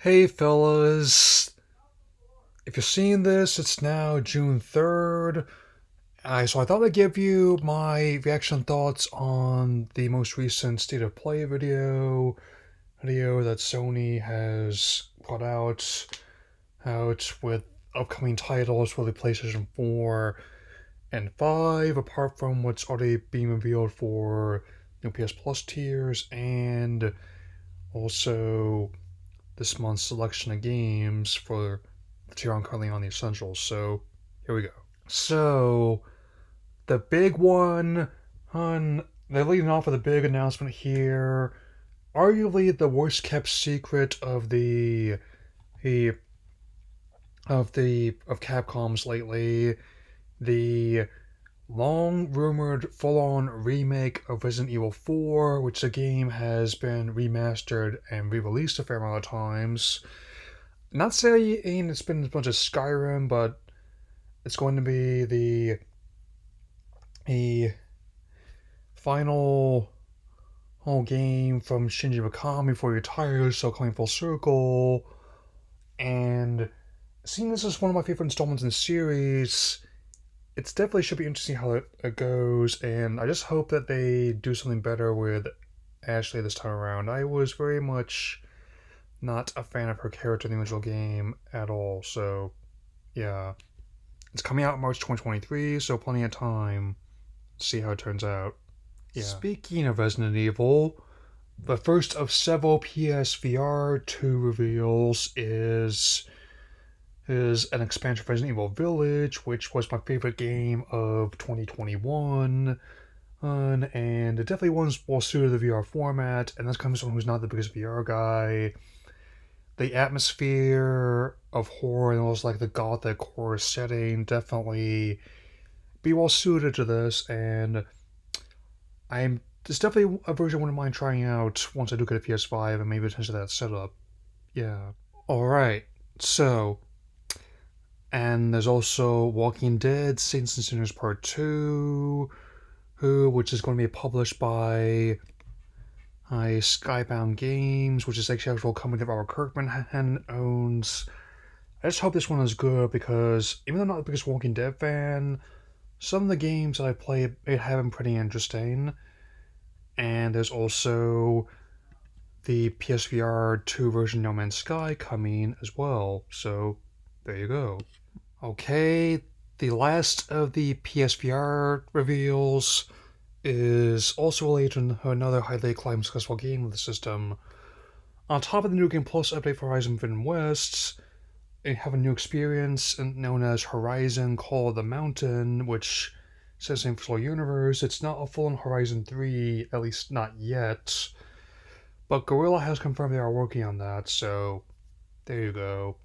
Hey fellas, if you're seeing this, it's now June 3rd. So I thought I'd give you my reaction thoughts on the most recent State of Play video that Sony has put out with upcoming titles for the PlayStation 4 and 5, apart from what's already being revealed for PS Plus tiers, and also this month's selection of games for the tier I'm currently on, the Essentials. So here we go. So the big one, they're leading off with a big announcement here. Arguably the worst kept secret the of Capcom's lately. The long rumored full on remake of Resident Evil 4, which the game has been remastered and re released a fair amount of times. Not saying it's been a bunch of Skyrim, but it's going to be the final whole game from Shinji Mikami before he retires, so coming full circle. And seeing this as one of my favorite installments in the series, it definitely should be interesting how it goes, and I just hope that they do something better with Ashley this time around. I was very much not a fan of her character in the original game at all, so yeah. It's coming out in March 2023, so plenty of time to see how it turns out. Yeah. Speaking of Resident Evil, the first of several PSVR2 reveals is an expansion of Resident Evil Village, which was my favorite game of 2021. And it definitely was well suited to the VR format, and that's coming from someone who's not the biggest VR guy. The atmosphere of horror and also like the gothic horror setting definitely be well suited to this, and it's definitely a version I wouldn't mind trying out once I do get a PS5 and maybe potentially that setup. Yeah. Alright, so and there's also Walking Dead Saints and Sinners Part 2, which is going to be published by Skybound Games, which is actually an actual company that Robert Kirkman owns. I just hope this one is good because even though I'm not the biggest Walking Dead fan, some of the games that I play have been pretty interesting. And there's also the PSVR 2 version No Man's Sky coming as well. So there you go. Okay, the last of the PSVR reveals is also related to another highly acclaimed successful game of the system. On top of the New Game Plus update for Horizon Forbidden West, they have a new experience known as Horizon Call of the Mountain, which says in full universe. It's not a full-on Horizon 3, at least not yet. But Guerrilla has confirmed they are working on that, so there you go.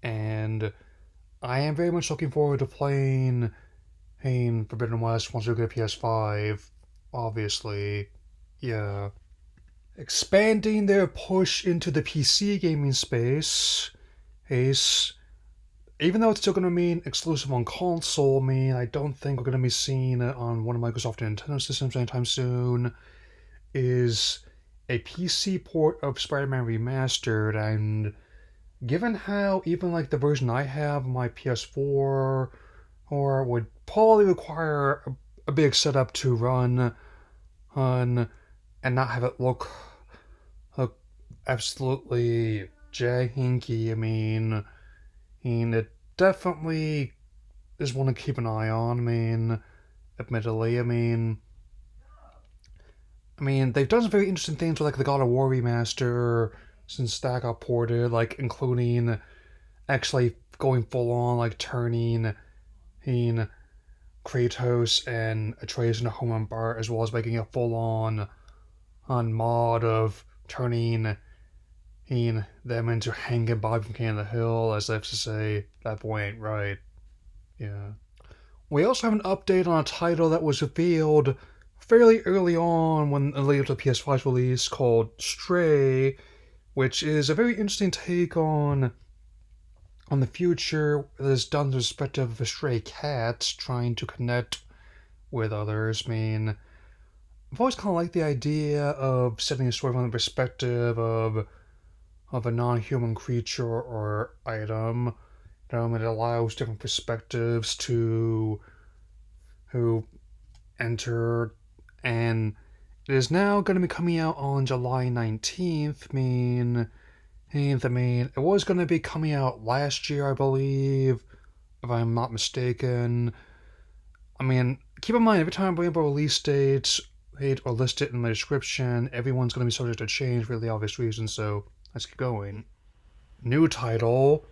And I am very much looking forward to playing Forbidden West once we get a PS5, obviously. Yeah. Expanding their push into the PC gaming space, Ace, even though it's still going to mean exclusive on console, I don't think we're going to be seeing it on one of Microsoft and Nintendo systems anytime soon, is a PC port of Spider-Man Remastered. And given how even like the version I have on my PS4 or would probably require a big setup to run on and not have it look absolutely janky. It definitely is one to keep an eye on. Admittedly, they've done some very interesting things with like the God of War remaster since that got ported, like including actually going full on, like turning Kratos and Atreus into Home and Bart, as well as making a full on mod of turning them into Hank and Bob from King of the Hill, as I have to say, that boy ain't right. Yeah. We also have an update on a title that was revealed fairly early on when later to PS5's release called Stray, which is a very interesting take on the future that is done from the perspective of a stray cat trying to connect with others. I've always kind of liked the idea of setting a story from the perspective of of a non-human creature or item. It allows different perspectives to who enter, and it is now going to be coming out on July 19th. It was going to be coming out last year, I believe, if I'm not mistaken. Keep in mind, every time I bring up a release date or list it in the description, everyone's going to be subject to change for the obvious reasons, so let's keep going. New title,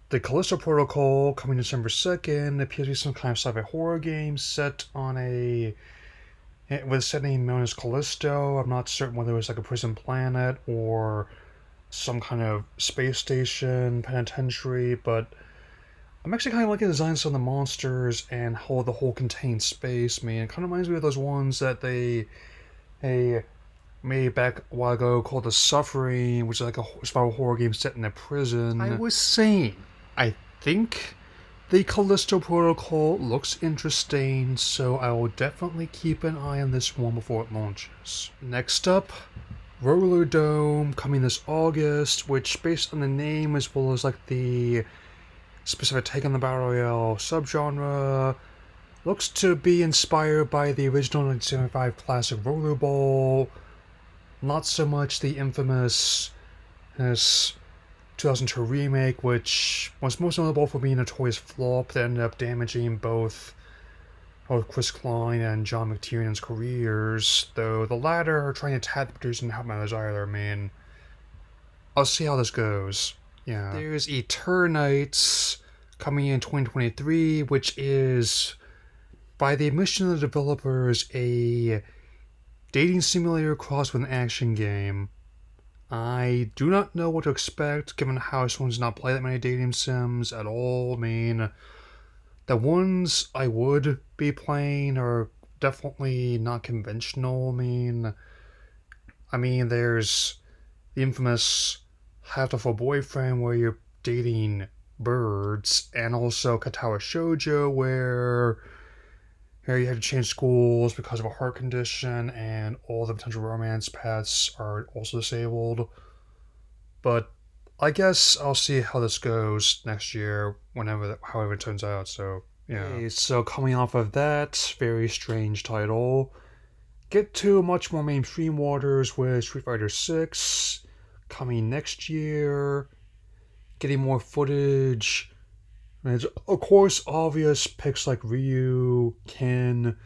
The Callisto Protocol, coming December 2nd. It appears to be some kind of sci-fi horror game set on with a setting known as Callisto. I'm not certain whether it was like a prison planet or some kind of space station, penitentiary, but I'm actually kind of liking the designs of the monsters and how the whole contained space, man. It kind of reminds me of those ones that they made back a while ago called The Suffering, which is like a survival horror game set in a prison. I was saying, I think the Callisto Protocol looks interesting, so I will definitely keep an eye on this one before it launches. Next up, Rollerdome, coming this August, which based on the name as well as like the specific take on the Battle Royale subgenre, looks to be inspired by the original 1975 classic Rollerball, not so much the infamous 2002 remake, which was most notable for being a notorious flop that ended up damaging both Chris Klein and John McTiernan's careers, though the latter trying to tap the producers and help matters either. I'll see how this goes. Yeah. There's Eternights coming in 2023, which is, by the admission of the developers, a dating simulator crossed with an action game. I do not know what to expect, given how someone's not played that many dating sims at all. The ones I would be playing are definitely not conventional. There's the infamous Have to Full Boyfriend, where you're dating birds, and also Katawa Shoujo, where you have to change schools because of a heart condition, and all the potential romance paths are also disabled. But I guess I'll see how this goes next year, however it turns out. So yeah. Okay, so coming off of that very strange title, get to much more mainstream waters with Street Fighter 6 coming next year, getting more footage. And it's, of course, obvious picks like Ryu, Ken,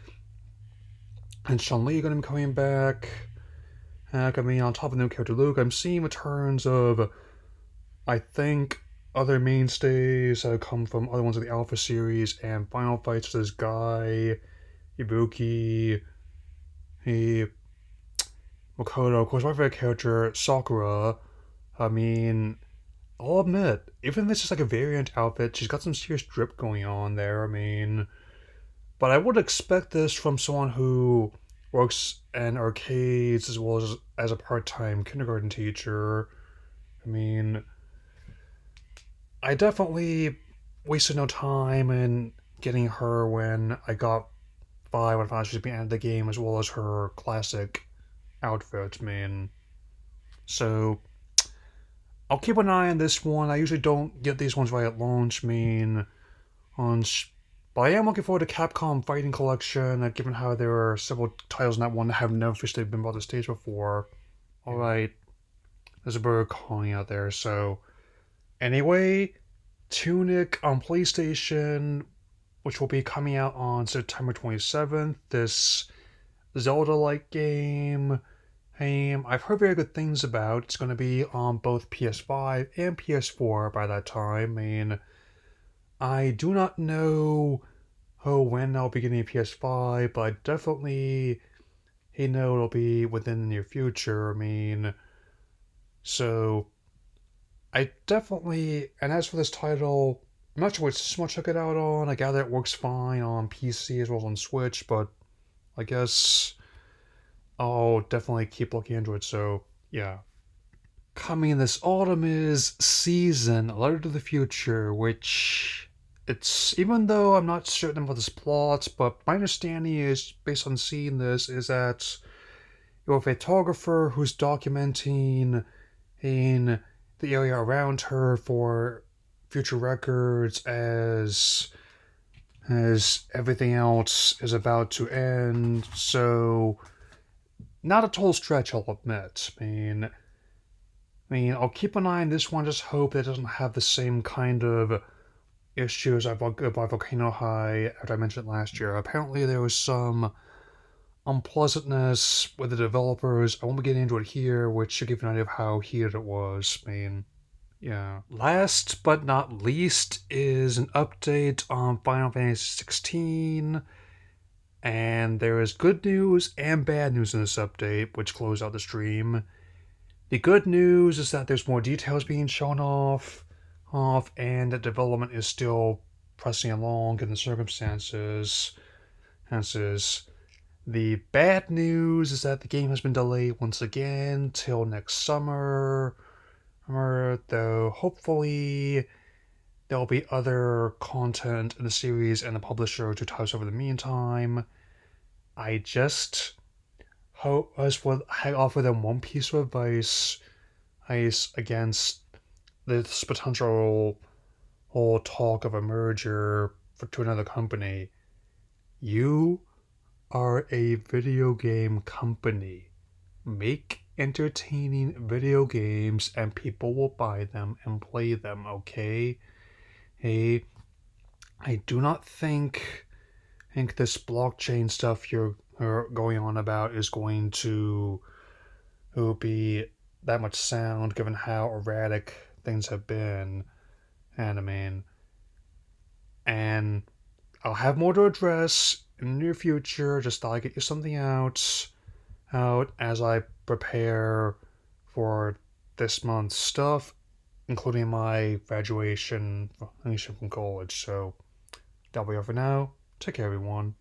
and Chun-Li are going to be coming back. On top of the new character Luke, I'm seeing returns of, I think, other mainstays that have come from other ones of the Alpha series and Final Fights such as Guy, Ibuki, Makoto. Of course, my favorite character, Sakura. I'll admit, even if it's just like a variant outfit, she's got some serious drip going on there. But I would expect this from someone who works in arcades as well as a part-time kindergarten teacher. I definitely wasted no time in getting her when I got 5 when I found out she was being added to the game, as well as her classic outfit. So I'll keep an eye on this one. I usually don't get these ones right at launch. But I am looking forward to Capcom Fighting Collection, given how there are several titles in that one that have never officially been brought to stage before. Alright, there's a bird calling out there, so anyway, Tunic on PlayStation, which will be coming out on September 27th. This Zelda-like game. I've heard very good things about. It's going to be on both PS5 and PS4 by that time. I do not know when I'll be getting a PS5, but I definitely know it'll be within the near future. So I definitely, and as for this title, I'm not sure what system I'll check it out on. I gather it works fine on PC as well as on Switch, but I guess I'll definitely keep looking into it, so yeah. Coming this autumn is Season, A Letter to the Future, which even though I'm not certain about this plot, but my understanding is, based on seeing this, is that you're a photographer who's documenting in the area around her for future records as everything else is about to end. So not a total stretch, I'll admit. I'll keep an eye on this one. Just hope it doesn't have the same kind of issues I brought by Volcano High after I mentioned it last year. Apparently, there was some unpleasantness with the developers. I won't be getting into it here, which should give you an idea of how heated it was. Yeah. Last but not least is an update on Final Fantasy 16. And there is good news and bad news in this update, which closed out the stream. The good news is that there's more details being shown off, and that development is still pressing along given the circumstances. The bad news is that the game has been delayed once again till next summer, though hopefully there'll be other content in the series and the publisher to tide us over the meantime. I just hope I offer them one piece of advice against this potential whole talk of a merger to another company. You are a video game company. Make entertaining video games and people will buy them and play them, okay? Hey, I do not think this blockchain stuff you're going on about is going to be that much sound given how erratic things have been. And I'll have more to address in the near future. Just thought I'd get you something out as I prepare for this month's stuff, including my graduation from college. So that'll be all for now. Take care, everyone.